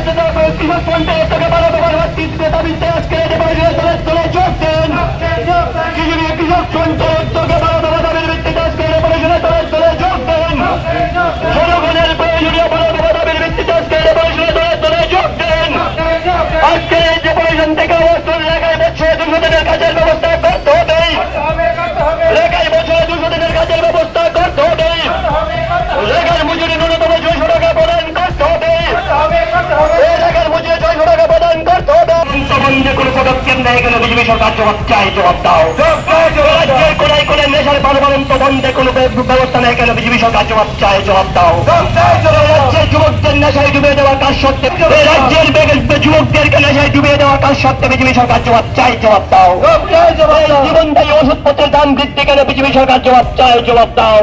কৃষক ফ্রন্টের থেকে দাবিতে আজকে চলে যোগ দেন। কৃষক ফ্রন্টের থেকে দাবির ভিত্তিতে আজকে চলে যোগ দেন। জনগণের প্রয়োজনীয় দাবির ভিত্তিতে আজকে চলে যোগ দেন। আজকে যে প্রয়োজন থেকে লেখায় বছর 200 দিনের কাজের ব্যবস্থা করতে হবে। লেখায় বছর 200 দিনের কাজের ব্যবস্থা করতে হবে। লেখার মজুরি ন্যূনতম 600 টাকা প্রদান করতে হবে। লেখার মজুরি 600 টাকা প্রদান করতে হবে। বন্ধে কোনো পদক্ষেপ নেই কেন বিজেপি সরকার জবাব চাই, জবাব দাও। রাজ্যের কোনায় কোনায় নেশার পারমাণন্ত বন্ধে কোনো ব্যবস্থা নেই কেন বিজেপি সরকার জবাব চাই, জবাব দাও। রাজ্যের যুবকদের নেশায় ডুবিয়ে দেওয়ার কাজ সত্ত্বে, রাজ্যের যুবকদেরকে নেশায় ডুবিয়ে দেওয়ার কাজ সত্ত্বে বিজেপি সরকার জবাব চাই, জবাব দাও। জীবনদায়ী ওষুধপত্রের দাম বৃদ্ধি কেন বিজেপি সরকার জবাব চাই, জবাব দাও।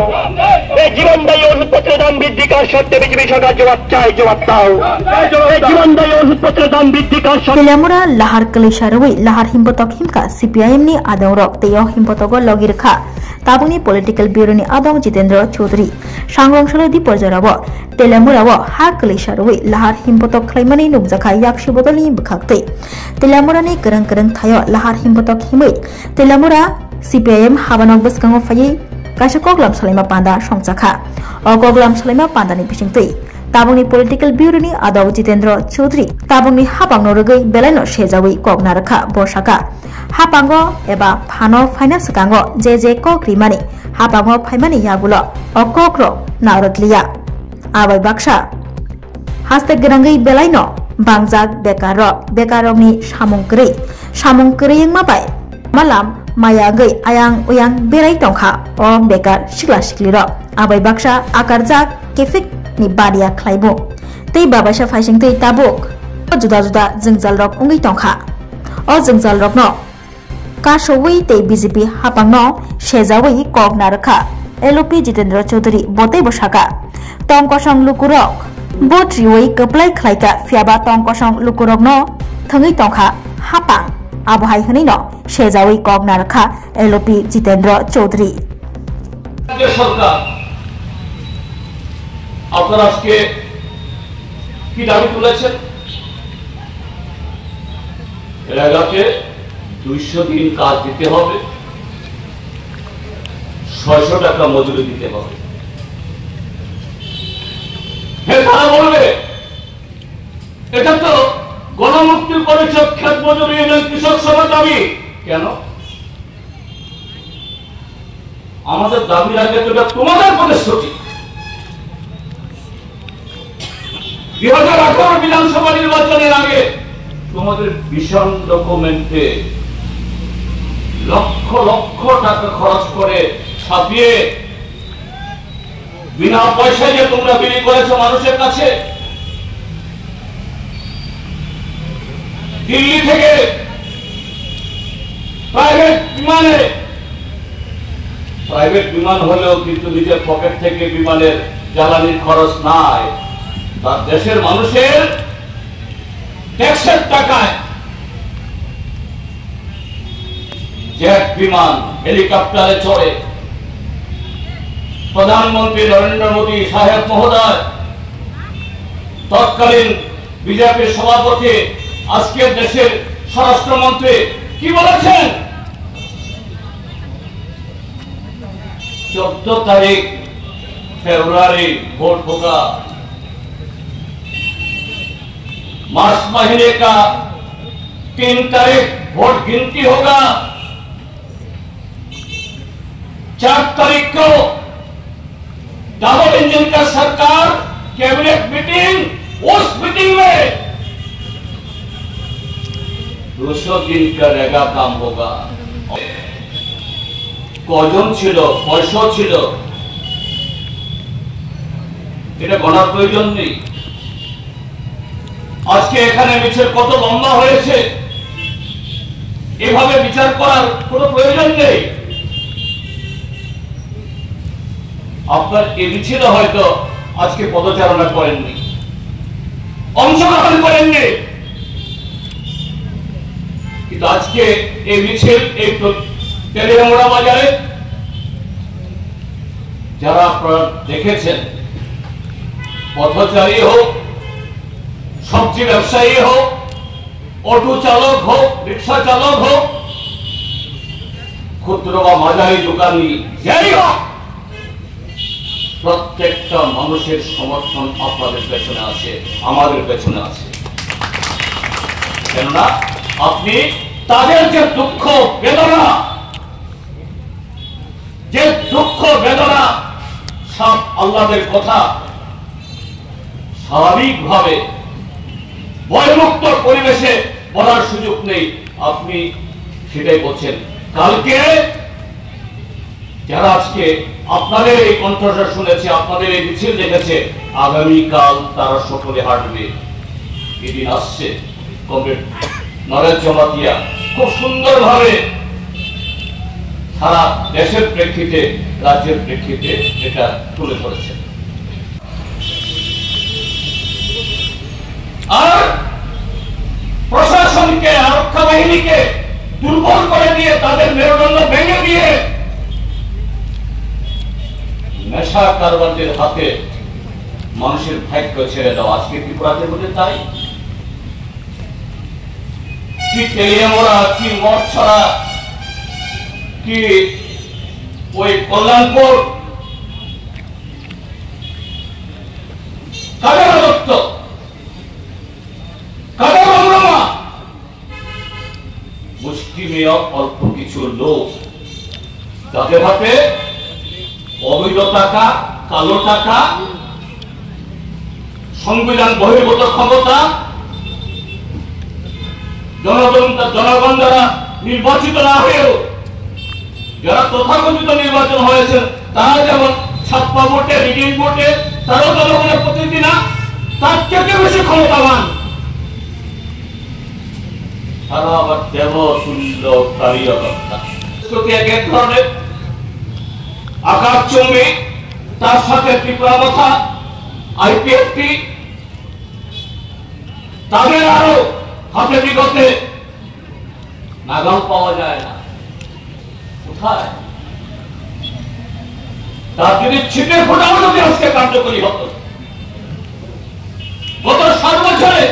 এই জীবনদায়ী ওষুধপত্রের দাম বৃদ্ধি কার সত্ত্বে বিজেপি সরকার জবাব চাই, জবাব দাও। এই জীবনদায়ী ওষুধপত্রের দাম বৃদ্ধি কার Telamura lahar kalisharwi lahar himpotok himka CPIM ni adong rok teyo himpotogo logirkha tabuni political bureau ni adong Jitendra Chaudhary sangrongshalo di porjarabo Telamura wo har kalisharwi lahar himpotok khlaimani nukjakha yakshi bodoli bkhakte Telamura ni kereng thayo lahar himpotok himui Telamura CPIM habanok baskango phai kaisa koklam salaima panda songjakha o koklam salaima panda ni bisingtei tabungni political bureau ni adong Jitendra Chaudhary tabungni hapangno rogoi belaino sejawi kokna rakha borsaka hapango eba phano finance kango je kokrimani hapango phaimani yagulo okokro narotliya abai baksa haste grangai belaino bangjak bekarokni samungkrei mabai malam mayagai ayang uyang berai tongkha o bekar sikla sikliro abai baksa akarjak kefik ni badia khlaibo tei babasa faising tei tabuk juda jengjal rok ungui tongkha o jengjal rok no kasowui tei BJP hapangno sejawi kokna rakha LOP Jitendra Chaudhary botei bosaka tongkosong lukurok botriwei keplai khlaika fiaba tongkosong lukurok no thangui tongkha hapang abohai hini no sejawi kokna rakha LOP Jitendra Chaudhary সরকার আপনারা আজকে কি দাবি তুলেছেন? এলাকাতে 200 দিন কাজ দিতে হবে, 600 টাকা মজুরি দিতে হবে। তারা বলবে এটা তো গণমুক্তির পরিচয় ক্ষেত মজুরি এবং কৃষক সভার দাবি। কেন আমাদের দাবির আগে তো তোমাদের প্রতিশ্রুতি। 2018 বিধানসভা নির্বাচনের আগে তোমাদের ভীষণ ডকুমেন্টে লক্ষ লক্ষ টাকা খরচ করে ছাপিয়ে বিনা পয়সায় যে তোমরা বিলি করেছো মানুষের কাছে, দিল্লি থেকে প্রাইভেট বিমান হলেও কিন্তু নিজের পকেট থেকে বিমানের জ্বালানির খরচ নাই, তার দেশের মানুষের ট্যাক্সের টাকায় জেট বিমান হেলিকপ্টারে চড়ে প্রধানমন্ত্রী নরেন্দ্র মোদী সাহেব মহোদয়, তৎকালীন বিজেপির সভাপতি, আজকের দেশের স্বরাষ্ট্রমন্ত্রী কি বলেছেন? 14 तारीख फरवरी वोट होगा, मार्च महीने का 3 तारीख वोट गिनती होगा, 4 तारीख को डबल इंजन का सरकार कैबिनेट मीटिंग, उस मीटिंग में 200 दिन का रेगा काम होगा। কজন ছিল, পয়সা ছিল, এটা গণার প্রয়োজন নেই। আজকে এখানে মিছিল কত লম্বা হয়েছে এভাবে বিচার করার কোনো প্রয়োজন নেই। আপনার এই মিছিলে হয়তো আজকে পদচারণা করেননি, অংশগ্রহণ করেননি, কিন্তু আজকে এই মিছিল এই তেলিয়ামুড়া বাজারে যারা আপনারা দেখেছেন, পথচারী হোক, সবজি ব্যবসায়ী হোক, অটো চালক হোক, রিক্সা চালক হোক, ক্ষুদ্র বা মাঝারি দোকানি যাই হোক, প্রত্যেকটা মানুষের সমর্থন আপনাদের পেছনে আছে, আমাদের পেছনে আছে। কেননা আপনি তাদের যে দুঃখ বেদনা, সব আল্লাহর কথা স্বাভাবিকভাবে ভয়মুক্ত পরিবেশে বলার সুযোগ নেই, আপনি সেটাই বলছেন। কালকে যারা আজকে আপনাদের এই কণ্ঠস্বর শুনেছে, আপনাদের এই মিছিল দেখেছে, আগামীকাল তারা সকলে হাঁটবে। এদিন আসছে। কমরেড নরেশ জমাতিয়া খুব সুন্দরভাবে সারা দেশের প্রেক্ষিতে, রাজ্যের প্রেক্ষিতে এটা তুলে ধরেছে। আর প্রশাসনকে, আরক্ষা বাহিনীকে দুর্বল করে দিয়ে, তাদের মেরুদণ্ড ভেঙে দিয়ে নেশা কারবারদের হাতে মানুষের ভাগ্য ছেড়ে দেওয়া। আজকে ত্রিপুরাতে বলে তাই, কি তেলিয়ামোড়া, কি মঠছড়া, কি ওই কল্যাণপুর, কাদের রাজত্ব, কাদের রমরমা, মুষ্টিমেয় অল্প কিছু লোক, তাদের হাতে অবৈধ টাকা, কালো টাকা, সংবিধান বহির্ভূত ক্ষমতা, জনগণ দ্বারা নির্বাচিত না হয়েও যারা তথাকথিত নির্বাচন হয়েছে, তারা যেমন ছাপ্পা ভোটে, রিডিং ভোটে, তারাও জনগণের প্রতিনিধি না, তার থেকে বেশি ক্ষমতাবান, তারা আবার দেবতুল্য কার্যকর্তা। এক ধরনের আকাশচুম্বী, তার সাথে ত্রিপুরা কথা, আইপিএফটি, তাদের আরো হাতে বিগতে নাগাল পাওয়া যায় না। কোথায় তার যদি ছিটে ফোটাও যদি আজকে কার্যকরী হতো, গত 7 বছরে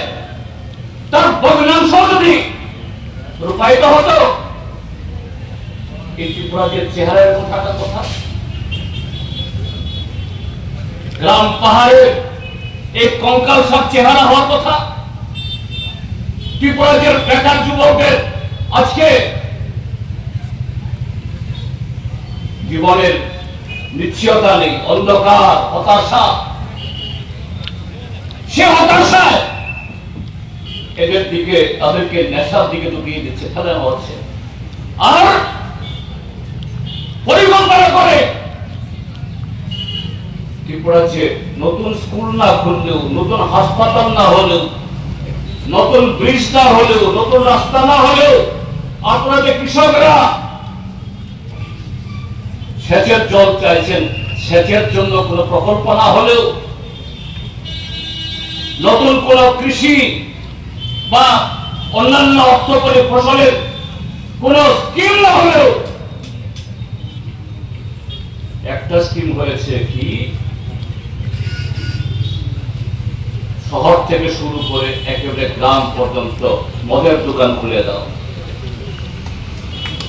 তার ভগ্নাংশ যদি রূপায়িত হতো, এই ত্রিপুরাদের চেহারার কথাটা কথা, গ্রাম পাহাড়ের এই কঙ্কাল সব চেহারা হওয়ার কথা। ত্রিপুরাদের বেকার যুবকদের আজকে জীবনের নিশ্চয়তা নেই, অন্ধকার, হতাশা। সে হতাশায় এদের দিকে, তাদেরকে নেশার দিকে ঢুকিয়ে দিচ্ছে, ফেলানো হচ্ছে। আর পরিকল্পনা করে ত্রিপুরা যে নতুন স্কুল না খুললেও, নতুন হাসপাতাল না হলেও, নতুন ব্রিজ না হলেও, নতুন রাস্তা না হলেও, আপনারা যে কৃষকরা সেচের জল চাইছেন, সেচের জন্য কোন প্রকল্প না হলেও, নতুন কোন কৃষি বা অন্যান্য অর্থকরী ফসলের কোন স্কিম না হলেও, একটা স্কিম হয়েছে কি, শহর থেকে শুরু করে একেবারে গ্রাম পর্যন্ত মদের দোকান খুলে দাও।